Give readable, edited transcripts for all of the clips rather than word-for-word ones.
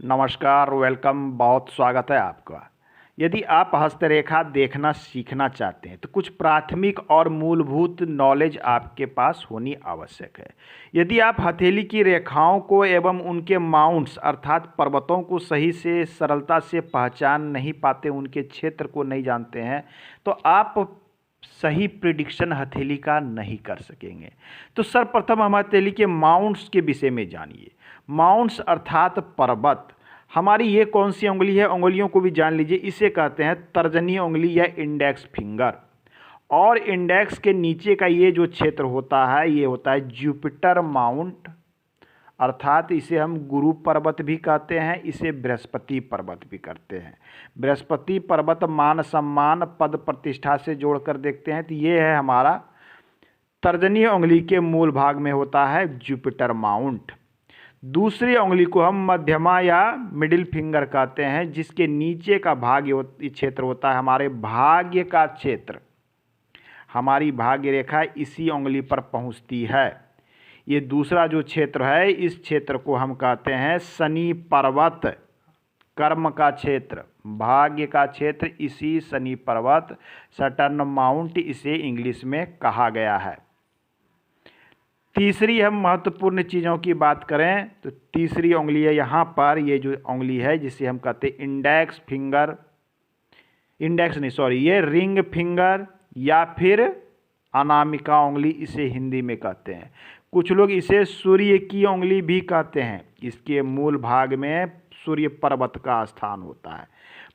नमस्कार, वेलकम, बहुत स्वागत है आपका। यदि आप हस्तरेखा देखना सीखना चाहते हैं तो कुछ प्राथमिक और मूलभूत नॉलेज आपके पास होनी आवश्यक है। यदि आप हथेली की रेखाओं को एवं उनके माउंट्स अर्थात पर्वतों को सही से सरलता से पहचान नहीं पाते, उनके क्षेत्र को नहीं जानते हैं, तो आप सही प्रिडिक्शन हथेली का नहीं कर सकेंगे। तो सर्वप्रथम हम हथेली के माउंट्स के विषय में जानिए। माउंट्स अर्थात पर्वत। हमारी ये कौन सी उंगली है, उंगलियों को भी जान लीजिए। इसे कहते हैं तर्जनी उंगली या इंडेक्स फिंगर। और इंडेक्स के नीचे का ये जो क्षेत्र होता है ये होता है जुपिटर माउंट, अर्थात इसे हम गुरु पर्वत भी कहते हैं, इसे बृहस्पति पर्वत भी कहते हैं। बृहस्पति पर्वत मान सम्मान पद प्रतिष्ठा से जोड़कर देखते हैं तो ये है हमारा तर्जनी उंगली के मूल भाग में होता है जुपिटर माउंट। दूसरी उंगली को हम मध्यमा या मिडिल फिंगर कहते हैं, जिसके नीचे का भाग क्षेत्र होता है हमारे भाग्य का क्षेत्र। हमारी भाग्य रेखा इसी उंगली पर पहुंचती है। ये दूसरा जो क्षेत्र है, इस क्षेत्र को हम कहते हैं शनि पर्वत, कर्म का क्षेत्र, भाग्य का क्षेत्र, इसी शनि पर्वत सटर्न माउंट इसे इंग्लिश में कहा गया है। तीसरी हम महत्वपूर्ण चीज़ों की बात करें तो तीसरी उंगली है यहाँ पर, ये जो उंगली है जिसे हम कहते हैं इंडेक्स फिंगर, ये रिंग फिंगर या फिर अनामिका उंगली इसे हिंदी में कहते हैं। कुछ लोग इसे सूर्य की उंगली भी कहते हैं। इसके मूल भाग में सूर्य पर्वत का स्थान होता है।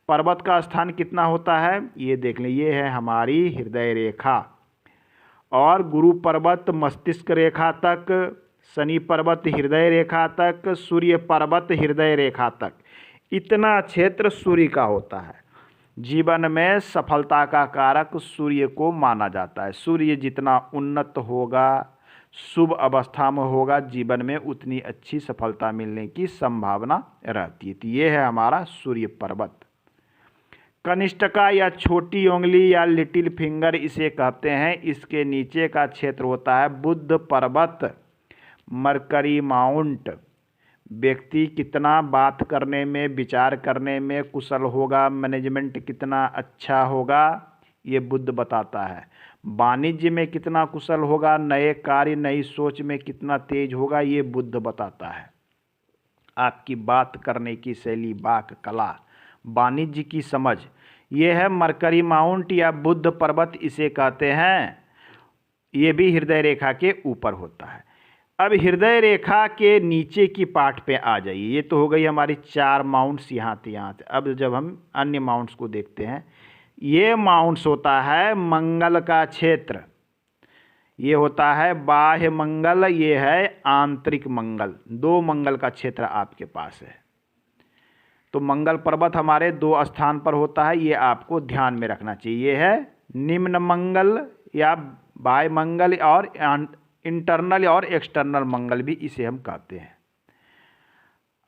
पर्वत का स्थान कितना होता है ये देख लें, ये है हमारी हृदय रेखा। और गुरु पर्वत मस्तिष्क रेखा तक, शनि पर्वत हृदय रेखा तक, सूर्य पर्वत हृदय रेखा तक, इतना क्षेत्र सूर्य का होता है। जीवन में सफलता का कारक सूर्य को माना जाता है। सूर्य जितना उन्नत होगा, शुभ अवस्था में होगा, जीवन में उतनी अच्छी सफलता मिलने की संभावना रहती है। तो ये है हमारा सूर्य पर्वत। कनिष्ठिका या छोटी उंगली या लिटिल फिंगर इसे कहते हैं। इसके नीचे का क्षेत्र होता है बुध पर्वत, मरकरी माउंट। व्यक्ति कितना बात करने में, विचार करने में कुशल होगा, मैनेजमेंट कितना अच्छा होगा, ये बुध बताता है। वाणिज्य में कितना कुशल होगा, नए कार्य नई सोच में कितना तेज होगा, ये बुध बताता है। आपकी बात करने की शैली, वाक कला, वाणिज्य की समझ, ये है मरकरी माउंट या बुध पर्वत इसे कहते हैं। ये भी हृदय रेखा के ऊपर होता है। अब हृदय रेखा के नीचे की पार्ट पे आ जाइए। ये तो हो गई हमारी 4 माउंट्स यहाँ से। अब जब हम अन्य माउंट्स को देखते हैं, ये माउंट्स होता है मंगल का क्षेत्र। ये होता है बाह्य मंगल, ये है आंतरिक मंगल। 2 मंगल का क्षेत्र आपके पास है। तो मंगल पर्वत हमारे 2 स्थान पर होता है, ये आपको ध्यान में रखना चाहिए। ये है निम्न मंगल या बाह्य मंगल, और इंटरनल और एक्सटर्नल मंगल भी इसे हम कहते हैं।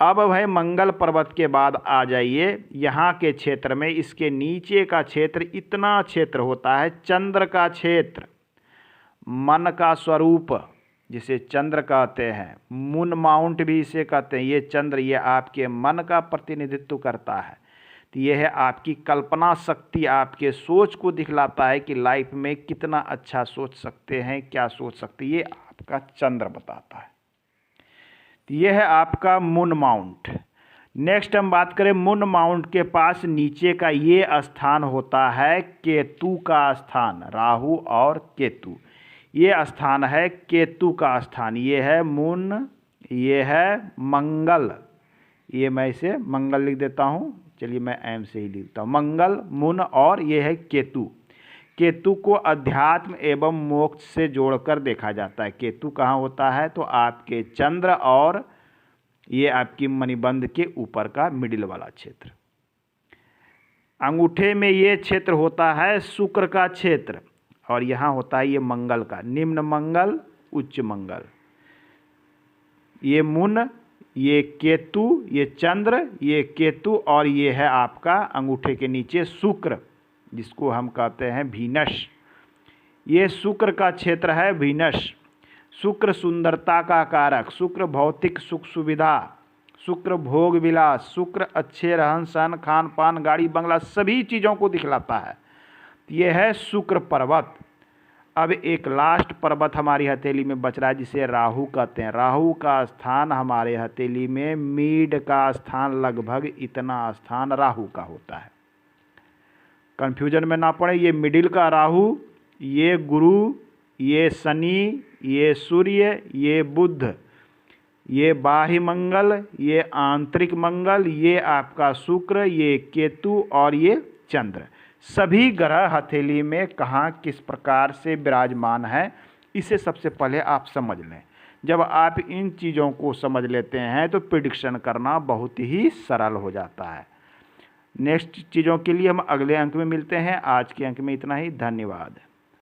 अब है मंगल पर्वत के बाद आ जाइए यहाँ के क्षेत्र में। इसके नीचे का क्षेत्र, इतना क्षेत्र होता है चंद्र का क्षेत्र, मन का स्वरूप जिसे चंद्र कहते हैं। मून माउंट भी इसे कहते हैं। ये चंद्र, ये आपके मन का प्रतिनिधित्व करता है। तो ये है आपकी कल्पना शक्ति, आपके सोच को दिखलाता है कि लाइफ में कितना अच्छा सोच सकते हैं, क्या सोच सकते हैं, ये आपका चंद्र बताता है। तो ये है आपका मून माउंट। नेक्स्ट हम बात करें मून माउंट के पास नीचे का ये स्थान होता है केतु का स्थान, राहु और केतु। ये स्थान है केतु का स्थान। ये है मून, ये है मंगल। ये मैं इसे मंगल लिख देता हूँ, चलिए मैं एम से ही लिखता हूँ, मंगल, मून, और ये है केतु। केतु को अध्यात्म एवं मोक्ष से जोड़कर देखा जाता है। केतु कहाँ होता है तो आपके चंद्र और ये आपकी मणिबंध के ऊपर का मिडिल वाला क्षेत्र। अंगूठे में ये क्षेत्र होता है शुक्र का क्षेत्र, और यहाँ होता है ये मंगल का, निम्न मंगल, उच्च मंगल। ये मून, ये केतु, ये चंद्र, ये केतु, और ये है आपका अंगूठे के नीचे शुक्र, जिसको हम कहते हैं वीनस। ये शुक्र का क्षेत्र है वीनस। शुक्र सुंदरता का कारक, शुक्र भौतिक सुख सुविधा, शुक्र भोग विलास, शुक्र अच्छे रहन सहन, खान पान, गाड़ी बंगला सभी चीज़ों को दिखलाता है। यह है शुक्र पर्वत। अब एक लास्ट पर्वत हमारी हथेली में बच रहा है जिसे राहु कहते हैं। राहु का स्थान हमारे हथेली में मीड का स्थान, लगभग इतना स्थान राहु का होता है। कंफ्यूजन में ना पड़े, ये मिडिल का राहु, ये गुरु, ये शनि, ये सूर्य, ये बुध, ये बाह्य मंगल, ये आंतरिक मंगल, ये आपका शुक्र, ये केतु और ये चंद्र, सभी ग्रह हथेली में कहाँ किस प्रकार से विराजमान है, इसे सबसे पहले आप समझ लें। जब आप इन चीज़ों को समझ लेते हैं तो प्रिडिक्शन करना बहुत ही सरल हो जाता है। नेक्स्ट चीज़ों के लिए हम अगले अंक में मिलते हैं। आज के अंक में इतना ही। धन्यवाद।